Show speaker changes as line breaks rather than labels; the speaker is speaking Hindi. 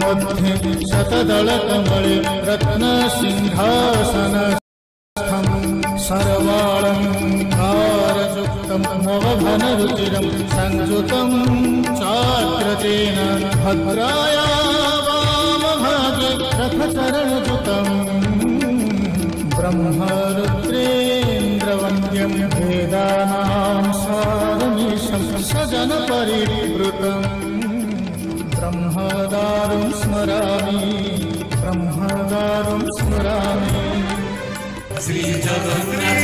मध्ये शतदलकमले रत्नसिंहासनस्थं सर्वालङ्कारयुक्तं मोहघनरुचिरं संयुतं चाग्रजेन भद्राया वामभागे रथचरणयुतं ब्रह्मरुद्रेन्द्रवन्द्यं वेदानां सारमीशं सजनपरिवृतं ब्रह्मदारुं स्मरामि ब्रह्मदारुं स्मरामि।
श्री जगन्नाथ